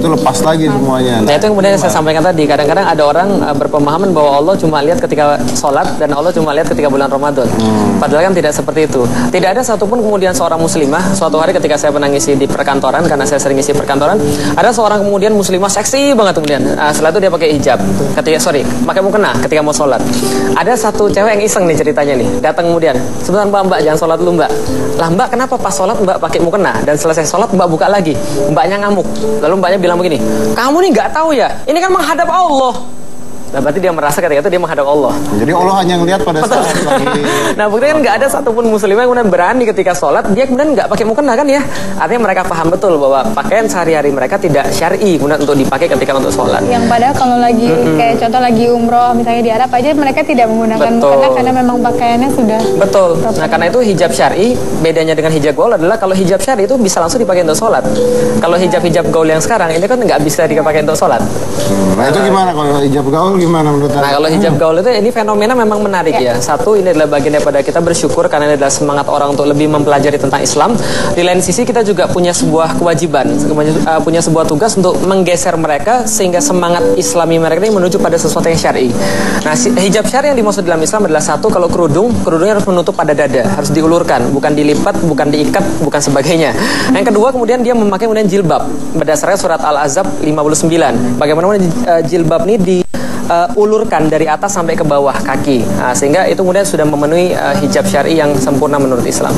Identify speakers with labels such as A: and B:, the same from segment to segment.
A: itu lepas lagi semuanya.
B: Nah itu yang kemudian saya sampaikan tadi, kadang-kadang ada orang berpemahaman bahwa Allah cuma lihat ketika sholat dan Allah cuma lihat ketika bulan Ramadan. Padahal kan tidak seperti itu. Tidak ada satupun kemudian seorang muslimah, suatu hari ketika saya pernah ngisi di perkantoran, karena saya sering ngisi perkantoran, ada seorang kemudian muslimah seksi banget kemudian. Setelah itu dia pakai hijab, pakai mukena ketika mau sholat. Ada satu cewek yang iseng nih ceritanya nih, datang kemudian, sebentar mbak jangan sholat dulu mbak. Lah mbak kenapa pas sholat mbak pakai mukena dan selesai sholat mbak buka lagi? Mbaknya ngamuk. Lalu mbaknya bilang begini, kamu nih nggak tahu ya, ini kan menghadap Allah. Nah berarti dia merasa ketika itu dia menghadap Allah.
A: Jadi Allah hanya ngelihat pada saat lagi.
B: Nah buktinya kan nggak ada satupun muslimah yang kemudian berani ketika sholat dia kemudian nggak pakai mukena kan ya. Artinya mereka paham betul bahwa pakaian sehari-hari mereka tidak syar'i kemudian untuk dipakai ketika untuk sholat.
C: Yang padahal kalau lagi kayak contoh lagi umroh misalnya di Arab aja mereka tidak menggunakan mukena karena memang pakaiannya sudah.
B: Betul. Nah karena itu hijab syar'i bedanya dengan hijab gaul adalah kalau hijab syar'i itu bisa langsung dipakai untuk sholat. Kalau hijab gaul yang sekarang ini kan nggak bisa dipakai untuk sholat.
A: Nah itu gimana kalau hijab gaul gimana menurut Anda?
B: Nah kalau hijab gaul itu ini fenomena memang menarik ya. Satu ini adalah bagian daripada kita bersyukur karena ini adalah semangat orang untuk lebih mempelajari tentang Islam. Di lain sisi kita juga punya sebuah kewajiban, punya sebuah tugas untuk menggeser mereka sehingga semangat Islami mereka ini menuju pada sesuatu yang syar'i. Nah hijab syar'i yang dimaksud dalam Islam adalah satu, kalau kerudungnya harus menutup pada dada, harus diulurkan, bukan dilipat, bukan diikat, bukan sebagainya. Yang kedua kemudian dia memakai kemudian jilbab berdasarkan surat Al-Ahzab 59. Bagaimana jilbab ini diulurkan dari atas sampai ke bawah kaki, sehingga itu kemudian sudah memenuhi hijab syar'i yang sempurna menurut Islam.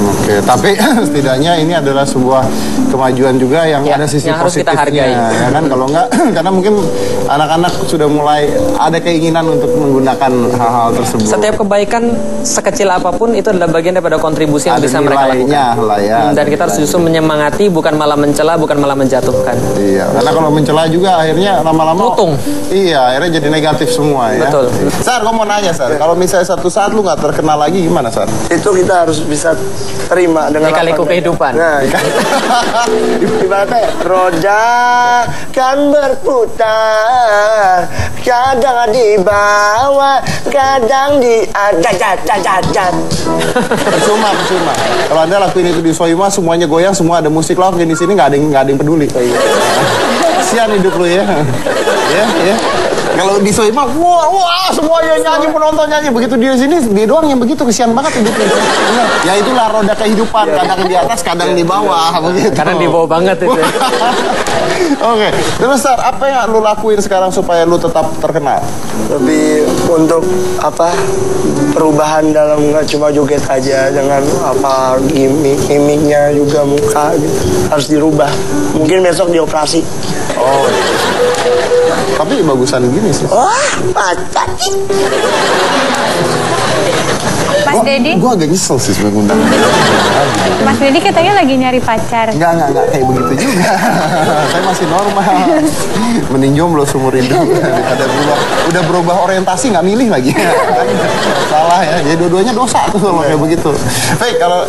A: Oke. Tapi setidaknya ini adalah sebuah kemajuan juga yang ada sisi
B: yang harus kita hargai.
A: Ya kan kalau enggak karena mungkin anak-anak sudah mulai ada keinginan untuk menggunakan hal-hal tersebut.
B: Setiap kebaikan sekecil apapun itu adalah bagian daripada kontribusi yang bisa mereka lakukan. Dan kita harus justru menyemangati, bukan malah mencela, bukan malah menjatuhkan.
A: Iya, karena kalau mencela juga akhirnya lama-lama
B: mutung.
A: Iya, akhirnya jadi negatif semua ya.
B: Betul.
A: Sar, gue mau nanya Sar, kalau misalnya satu saat lu nggak terkenal lagi gimana Sar?
D: Itu kita harus bisa terima dengan
B: lika-liku kehidupan.
D: Nah, ibaratnya roda kan berputar, kadang di bawah, kadang di jat.
A: Percuma. Kalau Anda lakuin itu di Soima semuanya goyang, semua ada musik loh, di sini nggak ada yang peduli. Kasihan hidup lu ya. Ya. Kalau di Soima, wah semuanya nyanyi, penonton nyanyi. Begitu di sini, dia doang yang begitu, kesian banget hidupnya. Ya itulah roda kehidupan, kadang di atas, kadang di bawah, begitu.
B: Kadang di bawah banget itu.
A: Oke, terus Sar, apa yang lu lakuin sekarang supaya lu tetap terkenal?
D: Lebih untuk perubahan dalam nggak cuma joget aja, jangan gimmicknya juga muka gitu. Harus dirubah. Mungkin besok dioperasi.
A: Oh, tapi bagusan gini sih.
D: Wah, pacar.
C: Mas Dedi?
A: Gue agak nyesel sih sebenarnya undang.
C: Mas Dedi katanya lagi nyari pacar.
A: Enggak kayak begitu juga. Saya masih normal. Mending jomblo seumur hidup daripada udah berubah orientasi nggak milih lagi. Salah ya. Jadi dua-duanya dosa tuh kalau kayak begitu. Baik, kalau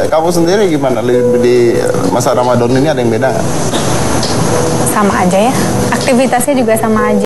A: kamu sendiri gimana di masa Ramadan ini ada yang beda nggak?
C: Sama aja ya. Aktivitasnya juga sama aja.